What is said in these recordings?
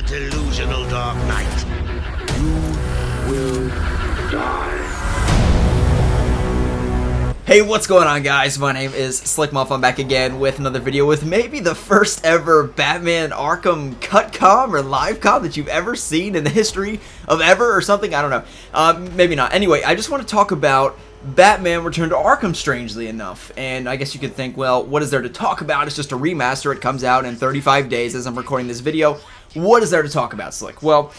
the delusional Dark Knight. You will die. Hey, what's going on, guys? My name is Slcmof. I'm back again with another video with maybe the first ever Batman Arkham cut com or live com that you've ever seen in the history of ever or something. I don't know. Maybe not. Anyway, I just want to talk about Batman Return to Arkham, strangely enough. And I guess you could think, well, what is there to talk about? It's just a remaster. It comes out in 35 days as I'm recording this video. What is there to talk about, Slikk? Well,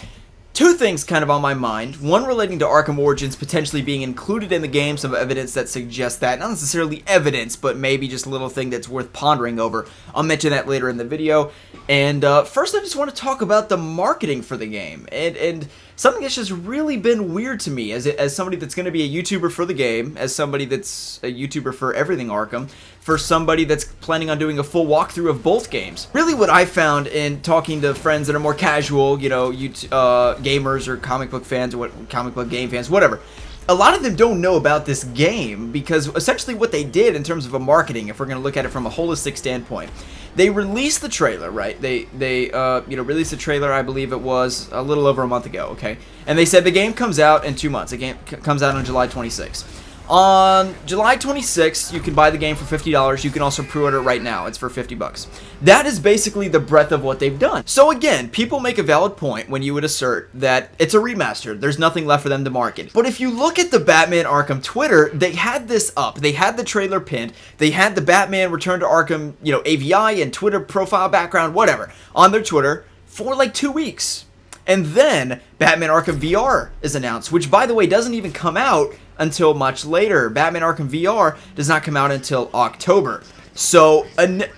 two things kind of on my mind. One relating to Arkham Origins potentially being included in the game, some evidence that suggests that. Not necessarily evidence, but maybe just a little thing that's worth pondering over. I'll mention that later in the video. And first I just want to talk about the marketing for the game. And something that's just really been weird to me as somebody that's going to be a YouTuber for the game, as somebody that's a YouTuber for everything Arkham, for somebody that's planning on doing a full walkthrough of both games. Really what I found in talking to friends that are more casual, you know, gamers or comic book fans or comic book game fans, whatever. A lot of them don't know about this game because essentially what they did in terms of a marketing, if we're going to look at it from a holistic standpoint, they released the trailer, right? They released the trailer, I believe it was a little over a month ago, okay? And they said the game comes out in 2 months. The game comes out on July 26th. On July 26th, you can buy the game for $50. You can also pre-order it right now. It's for $50. That is basically the breadth of what they've done. So again, people make a valid point when you would assert that it's a remaster. There's nothing left for them to market. But if you look at the Batman Arkham Twitter, they had this up. They had the trailer pinned. They had the Batman Return to Arkham, you know, AVI and Twitter profile background, whatever, on their Twitter for like 2 weeks. And then Batman Arkham VR is announced, which, by the way, doesn't even come out until much later. Batman Arkham VR does not come out until October. So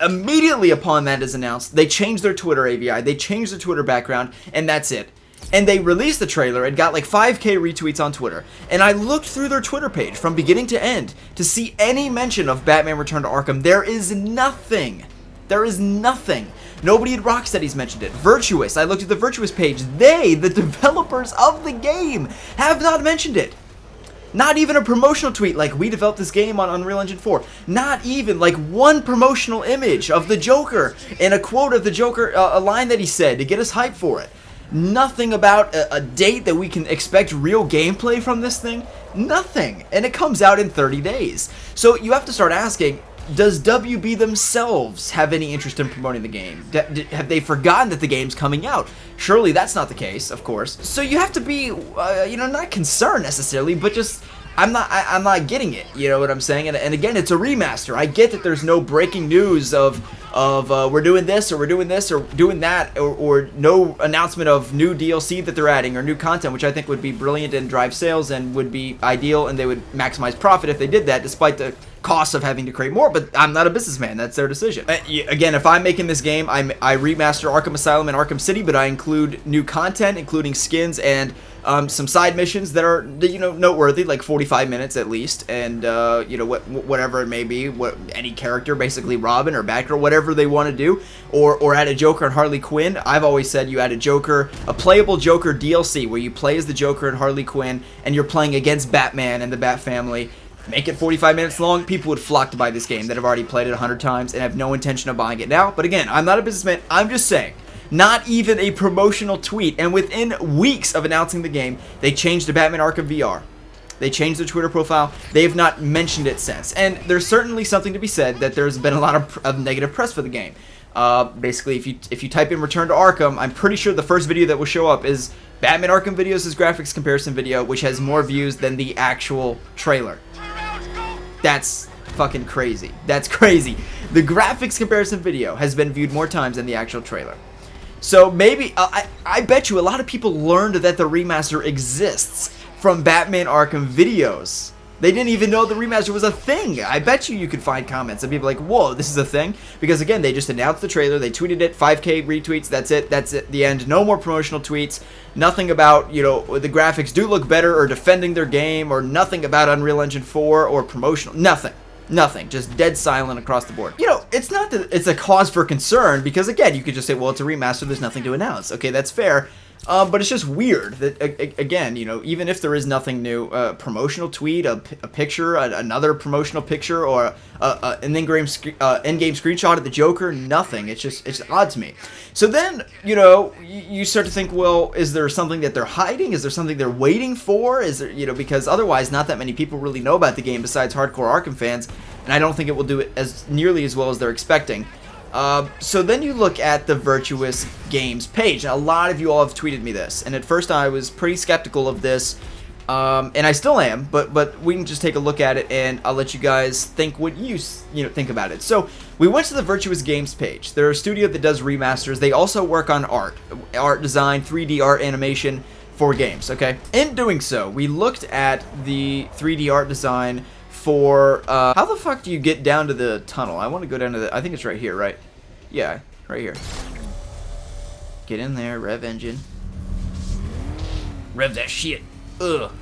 immediately upon that is announced, they changed their Twitter AVI, they changed their Twitter background, and that's it. And they released the trailer and got like 5K retweets on Twitter. And I looked through their Twitter page from beginning to end to see any mention of Batman Return to Arkham. There is nothing. There is nothing. Nobody at Rocksteady's mentioned it. Virtuos, I looked at the Virtuos page. They, the developers of the game, have not mentioned it. Not even a promotional tweet like, we developed this game on Unreal Engine 4. Not even like one promotional image of the Joker and a quote of the Joker, a line that he said to get us hyped for it. Nothing about a date that we can expect real gameplay from this thing. Nothing. And it comes out in 30 days. So you have to start asking, does WB themselves have any interest in promoting the game? Have they forgotten that the game's coming out? Surely that's not the case, of course. So you have to be, not concerned necessarily, but just, I'm not getting it. You know what I'm saying? And again, it's a remaster. I get that there's no breaking news of we're doing this or we're doing this or doing that, or no announcement of new DLC that they're adding or new content, which I think would be brilliant and drive sales and would be ideal, and they would maximize profit if they did that, despite the cost of having to create more. But I'm not a businessman. That's their decision. Again, if I'm making this game, I remaster Arkham Asylum and Arkham City, but I include new content, including skins and some side missions that are, noteworthy, like 45 minutes at least, and whatever it may be, any character, basically Robin or Batgirl, whatever they want to do, or add a Joker and Harley Quinn. I've always said you add a playable Joker DLC where you play as the Joker and Harley Quinn, and you're playing against Batman and the Bat family. Make it 45 minutes long. People would flock to buy this game that have already played it 100 times and have no intention of buying it now. But again, I'm not a businessman. I'm just saying, not even a promotional tweet. And within weeks of announcing the game, they changed to Batman Arkham VR. They changed their Twitter profile. They have not mentioned it since. And there's certainly something to be said that there's been a lot of negative press for the game. Basically, if you type in Return to Arkham, I'm pretty sure the first video that will show up is Batman Arkham Videos' graphics comparison video, which has more views than the actual trailer. That's fucking crazy. That's crazy. The graphics comparison video has been viewed more times than the actual trailer. So maybe, I bet you a lot of people learned that the remaster exists from Batman Arkham Videos. They didn't even know the remaster was a thing. I bet you could find comments and people like, whoa, this is a thing? Because again, they just announced the trailer, they tweeted it, 5K retweets, that's it, the end. No more promotional tweets, nothing about, the graphics do look better or defending their game, or nothing about Unreal Engine 4 or promotional, nothing, just dead silent across the board. It's not that it's a cause for concern, because again, you could just say, well, it's a remaster, there's nothing to announce. Okay, that's fair. But it's just weird that, again, you know, even if there is nothing new, promotional tweet, a picture, another promotional picture, or an in-game screenshot of the Joker, nothing. It's odd to me. So then, you know, you start to think, well, is there something that they're hiding? Is there something they're waiting for? Is there, you know, because otherwise not that many people really know about the game besides hardcore Arkham fans, and I don't think it will do it as nearly as well as they're expecting. So then you look at the Virtuos Games page, and a lot of you all have tweeted me this, and at first I was pretty skeptical of this, and I still am, but we can just take a look at it, and I'll let you guys think what you think about it. So we went to the Virtuos Games page. They're a studio that does remasters. They also work on art design, 3D art animation for games, okay? In doing so, we looked at the 3D art design for, how the fuck do you get down to the tunnel? I want to go down to the, I think it's right here, right? Yeah, right here. Get in there, rev engine. Rev that shit. Ugh.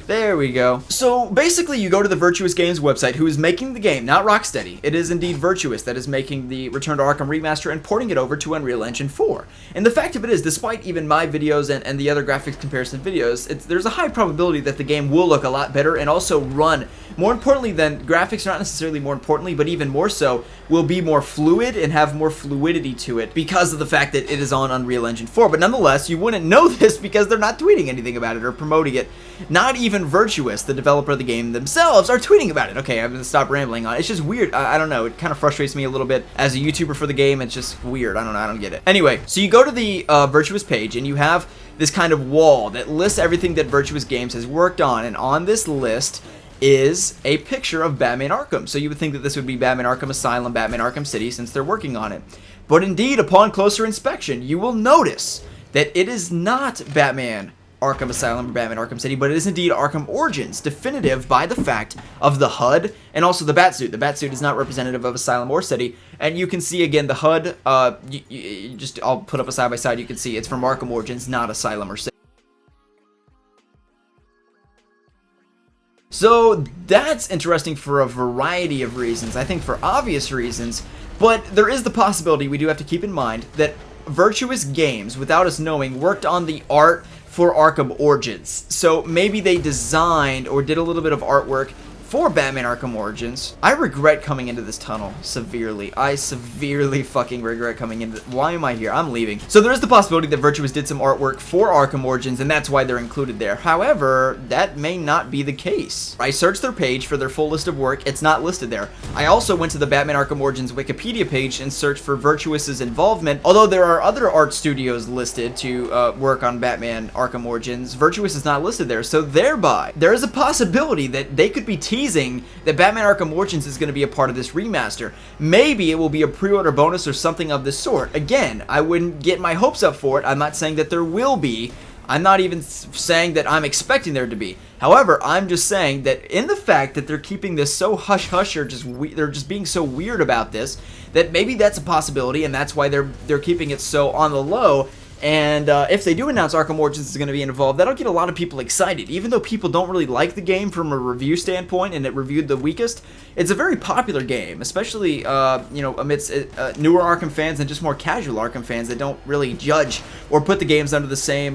There we go. So basically you go to the Virtuos Games website, who is making the game, not Rocksteady. It is indeed Virtuos that is making the Return to Arkham Remaster and porting it over to Unreal Engine 4. And the fact of it is, despite even my videos and the other graphics comparison videos, there's a high probability that the game will look a lot better and also run, more importantly than graphics, not necessarily more importantly, but even more so, will be more fluid and have more fluidity to it because of the fact that it is on Unreal Engine 4. But nonetheless, you wouldn't know this because they're not tweeting anything about it or promoting it. Not even Virtuos, the developer of the game themselves, are tweeting about it. Okay, I'm gonna stop rambling on it. It's just weird. I don't know. It kind of frustrates me a little bit as a YouTuber for the game. It's just weird. I don't know. I don't get it. Anyway, so you go to the Virtuos page and you have this kind of wall that lists everything that Virtuos Games has worked on, and on this list is a picture of Batman Arkham. So you would think that this would be Batman Arkham Asylum, Batman Arkham City, since they're working on it. But indeed, upon closer inspection, you will notice that it is not Batman Arkham Asylum or Batman Arkham City, but it is indeed Arkham Origins, definitive by the fact of the HUD and also the Batsuit. The Batsuit is not representative of Asylum or City, and you can see again the HUD, I'll put up a side by side, you can see it's from Arkham Origins, not Asylum or City. So that's interesting for a variety of reasons. I think for obvious reasons, but there is the possibility, we do have to keep in mind, that Virtuos Games, without us knowing, worked on the art for Arkham Origins. So maybe they designed or did a little bit of artwork for Batman Arkham Origins. I regret coming into this tunnel severely. I severely fucking regret coming into why am I here? I'm leaving. So there is the possibility that Virtuos did some artwork for Arkham Origins and that's why they're included there. However, that may not be the case. I searched their page for their full list of work. It's not listed there. I also went to the Batman Arkham Origins Wikipedia page and searched for Virtuos' involvement. Although there are other art studios listed to work on Batman Arkham Origins, Virtuos is not listed there. So thereby, there is a possibility that they could be teasing that Batman Arkham Origins is going to be a part of this remaster. Maybe it will be a pre-order bonus or something of this sort. Again, I wouldn't get my hopes up for it. I'm not saying that there will be. I'm not even saying that I'm expecting there to be. However, I'm just saying that in the fact that they're keeping this so hush-hush or they're just being so weird about this, that maybe that's a possibility and that's why they're keeping it so on the low. And if they do announce Arkham Origins is going to be involved, that'll get a lot of people excited. Even though people don't really like the game from a review standpoint, and it reviewed the weakest, it's a very popular game, especially you know, amidst newer Arkham fans and just more casual Arkham fans that don't really judge or put the games under the same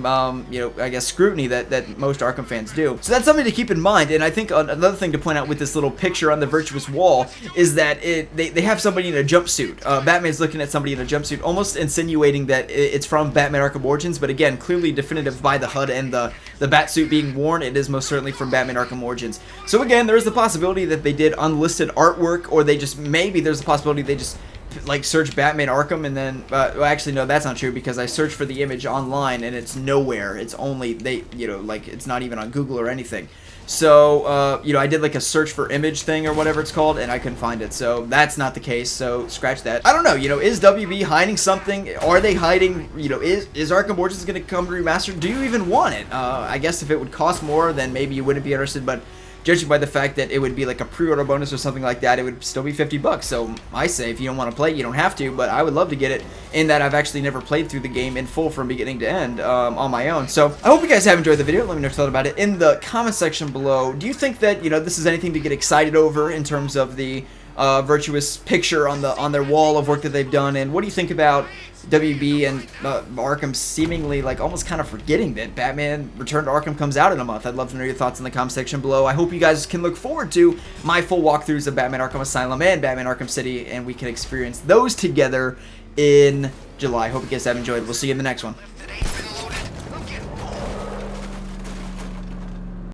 you know, I guess scrutiny that most Arkham fans do. So that's something to keep in mind. And I think another thing to point out with this little picture on the Virtuos wall is that they have somebody in a jumpsuit. Batman's looking at somebody in a jumpsuit, almost insinuating that it's from Batman Arkham Origins, but again, clearly definitive by the HUD and the Batsuit being worn. It is most certainly from Batman Arkham Origins. So again, there is the possibility that they did unlisted artwork, or they just, maybe there's a possibility they just like search Batman Arkham and then well, actually no, that's not true, because I searched for the image online and it's nowhere. It's only you know, like it's not even on Google or anything. So, you know, I did like a search for image thing or whatever it's called, and I couldn't find it. So that's not the case. So scratch that. I don't know. You know, is WB hiding something? Are they hiding? You know, is Arkham Origins going to come remastered? Do you even want it? I guess if it would cost more, then maybe you wouldn't be interested. But judging by the fact that it would be like a pre-order bonus or something like that, it would still be $50. So I say if you don't want to play it, you don't have to, but I would love to get it, in that I've actually never played through the game in full from beginning to end on my own. So I hope you guys have enjoyed the video. Let me know what you thought about it in the comment section below. Do you think that, you know, this is anything to get excited over in terms of the Virtuos picture on their wall of work that they've done. And what do you think about WB and Arkham seemingly like almost kind of forgetting that Batman Return to Arkham comes out in a month? I'd love to know your thoughts in the comment section below. I hope you guys can look forward to my full walkthroughs of Batman Arkham Asylum and Batman Arkham City, and we can experience those together in July. Hope you guys have enjoyed. We'll see you in the next one.